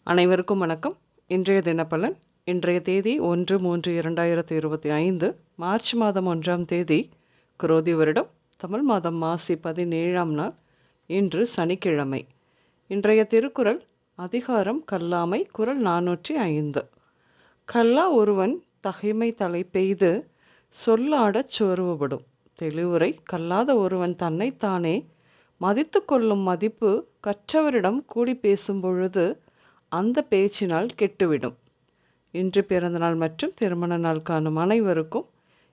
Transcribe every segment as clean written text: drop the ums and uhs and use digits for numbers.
அனைவருக்கும் வணக்கம். இன்றைய தினப்பலன். இன்றைய தேதி 1/3/2025 மார்ச் மாதம் 1ஆம் தேதி குரோதி வருடம் தமிழ் மாதம் மாசி 17ஆம் நாள். இன்று சனிக்கிழமை. இன்றைய திருக்குறள் அதிகாரம் கல்லாமை. குறள் 405. கல்லா ஒருவன் தகைமை தலை பெய்து சொல்லாடச் சோர்வுபடும். தெளிவுரை. கல்லாத ஒருவன் தன்னைத்தானே மதித்து கொள்ளும் மதிப்பு கற்றவரிடம் கூடி பேசும் பொழுது அந்த பேச்சினால் கெட்டுவிடும். இன்று பிறந்தநாள் மற்றும் திருமண நாள் காணும் அனைவருக்கும்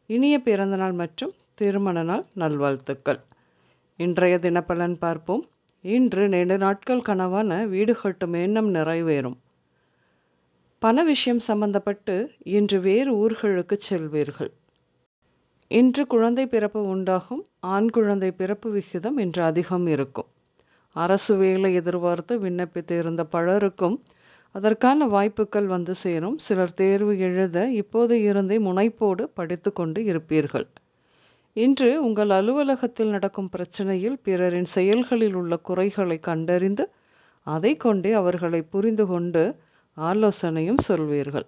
இனிய பிறந்தநாள் மற்றும் திருமண நாள் நல்வாழ்த்துக்கள். இன்றைய தினப்பலன் பார்ப்போம். இன்று 2 நாட்கள் கனவான வீடு கட்டும் எண்ணம் நிறைவேறும். பண விஷயம் சம்பந்தப்பட்டு இன்று வேறு ஊர்களுக்கு செல்வீர்கள். இன்று குழந்தை பிறப்பு உண்டாகும். ஆண் குழந்தை பிறப்பு விகிதம் இன்று அதிகம் இருக்கும். அரசு வேலை எதிர்பார்த்து விண்ணப்பித்து இருந்த பலருக்கும் அதற்கான வாய்ப்புகள் வந்து சேரும். சிலர் தேர்வு எழுத இப்போது இருந்தே முனைப்போடு படித்து கொண்டு இருப்பீர்கள். இன்று உங்கள் அலுவலகத்தில் நடக்கும் பிரச்சனையில் பிறரின் செயல்களில் உள்ள குறைகளை கண்டறிந்து அதை கொண்டே அவர்களை புரிந்து கொண்டு ஆலோசனையும் சொல்வீர்கள்.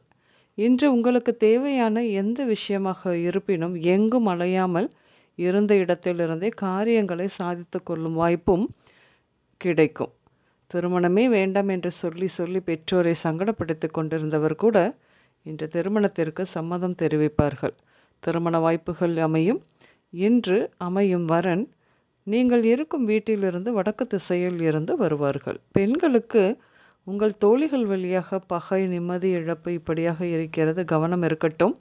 இன்று உங்களுக்கு தேவையான எந்த விஷயமாக இருப்பினும் எங்கும் அலையாமல் இருந்த இடத்திலிருந்தே காரியங்களை சாதித்து கொள்ளும் வாய்ப்பும் கிடைக்கும். திருமணமே வேண்டாம் என்று சொல்லி பெற்றோரை சங்கடப்படுத்தி கொண்டிருந்தவர் கூட இன்று திருமணத்திற்கு சம்மதம் தெரிவிப்பார்கள். திருமண வாய்ப்புகள் அமையும். இன்று அமையும் வரன் நீங்கள் இருக்கும் வீட்டிலிருந்து வடக்கு திசையில் இருந்து வருவார்கள். பெண்களுக்கு உங்கள் தோழிகள் வழியாக பகை, நிம்மதி இழப்பு இப்படியாக இருக்கிறது. கவனம் இருக்கட்டும்.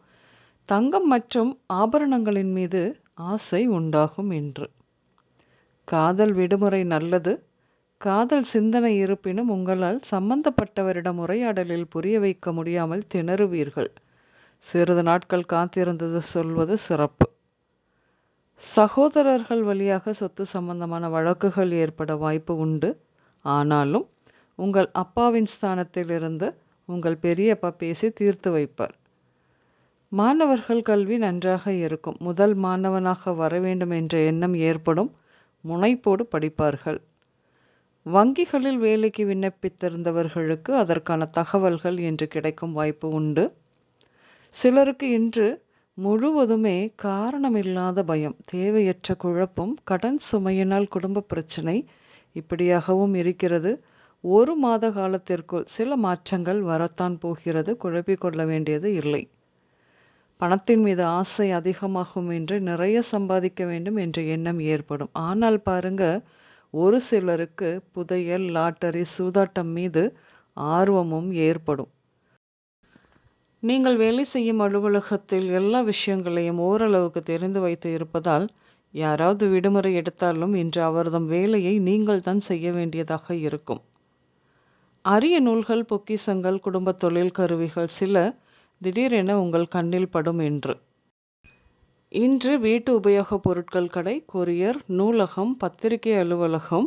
தங்கம் மற்றும் ஆபரணங்களின் மீது ஆசை உண்டாகும். இன்று காதல் விடுமுறை நல்லது. காதல் சிந்தனை இருப்பினும் உங்களால் சம்பந்தப்பட்டவரிடம் உரையாடலில் புரிய வைக்க முடியாமல் திணறுவீர்கள். சிறிது நாட்கள் காத்திருந்தது சொல்வது சிறப்பு. சகோதரர்கள் வழியாக சொத்து சம்பந்தமான வழக்குகள் ஏற்பட வாய்ப்பு உண்டு. ஆனாலும் உங்கள் அப்பாவின் ஸ்தானத்தில் இருந்து உங்கள் பெரியப்பா பேசி தீர்த்து வைப்பார். மாணவர்கள் கல்வி நன்றாக இருக்கும். முதல் மாணவனாக வர வேண்டும் என்ற எண்ணம் ஏற்படும். முனைப்போடு படிப்பார்கள். வங்கிகளில் வேலைக்கு விண்ணப்பித்திருந்தவர்களுக்கு அதற்கான தகவல்கள் இன்று கிடைக்கும் வாய்ப்பு உண்டு. சிலருக்கு இன்று முழுவதுமே காரணமில்லாத பயம், தேவையற்ற குழப்பம், கடன் சுமையினால் குடும்ப பிரச்சனை இப்படியாகவும் இருக்கிறது. 1 மாத காலத்திற்குள் சில மாற்றங்கள் வரத்தான் போகிறது. குழப்பிக்கொள்ள வேண்டியது இல்லை. பணத்தின் மீது ஆசை அதிகமாகும். என்று நிறைய சம்பாதிக்க வேண்டும் என்ற எண்ணம் ஏற்படும். ஆனால் பாருங்க, ஒரு சிலருக்கு புதையல், லாட்டரி, சூதாட்டம் மீது ஆர்வமும் ஏற்படும். நீங்கள் வேலை செய்யும் அலுவலகத்தில் எல்லா விஷயங்களையும் ஓரளவுக்கு தெரிந்து வைத்து இருப்பதால் யாராவது விடுமுறை எடுத்தாலும் இன்று அவர்தம் வேலையை நீங்கள் தான் செய்ய வேண்டியதாக இருக்கும். அரிய நூல்கள், பொக்கிஷங்கள், குடும்ப தொழில் கருவிகள் சில திடீரென உங்கள் கண்ணில் படும். இன்று வீட்டு உபயோகப் பொருட்கள் கடை, கொரியர், நூலகம், பத்திரிகை அலுவலகம்,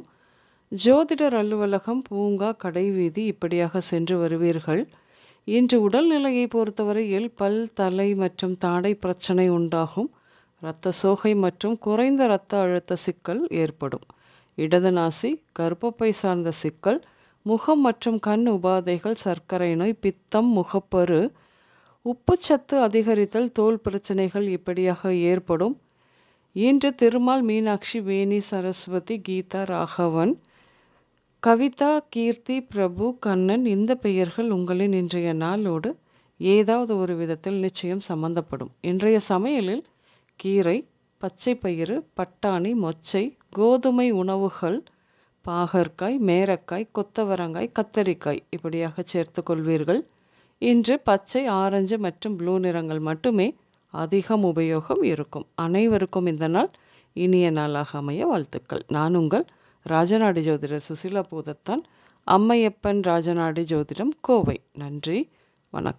ஜோதிடர் அலுவலகம், பூங்கா, கடைவீதி இப்படியாக சென்று வருவீர்கள். இன்று உடல்நிலையை பொறுத்தவரையில் பல், தலை மற்றும் தாடை பிரச்சனை உண்டாகும். இரத்த சோகை மற்றும் குறைந்த இரத்த அழுத்த சிக்கல் ஏற்படும். இடது நாசி, கர்ப்பப்பை சார்ந்த சிக்கல், முகம் மற்றும் கண் உபாதைகள், சர்க்கரை நோய், பித்தம், முகப்பரு, உப்புச்சத்து அதிகரித்தல், தோல் பிரச்சனைகள் இப்படியாக ஏற்படும். இன்று திருமால், மீனாட்சி, வேணி, சரஸ்வதி, கீதா, ராகவன், கவிதா, கீர்த்தி, பிரபு, கண்ணன் இந்த பெயர்கள் உங்களின் இன்றைய நாளோடு ஏதாவது ஒரு விதத்தில் நிச்சயம் சம்பந்தப்படும். இன்றைய சமையலில் கீரை, பச்சை பயிறு, பட்டாணி, மொச்சை, கோதுமை உணவுகள், பாகற்காய், மேரக்காய், கொத்தவரங்காய், கத்தரிக்காய் இப்படியாக சேர்த்து கொள்வீர்கள். இன்று பச்சை, ஆரஞ்சு மற்றும் ப்ளூ நிறங்கள் மட்டுமே அதிகம் உபயோகம் இருக்கும். அனைவருக்கும் இந்த நாள் இனிய நாளாக அமைய வாழ்த்துக்கள். நான் உங்கள் ராஜநாடி ஜோதிடர் சுசிலா பூதத்தான். அம்மையப்பன் ராஜநாடி ஜோதிடம், கோவை. நன்றி, வணக்கம்.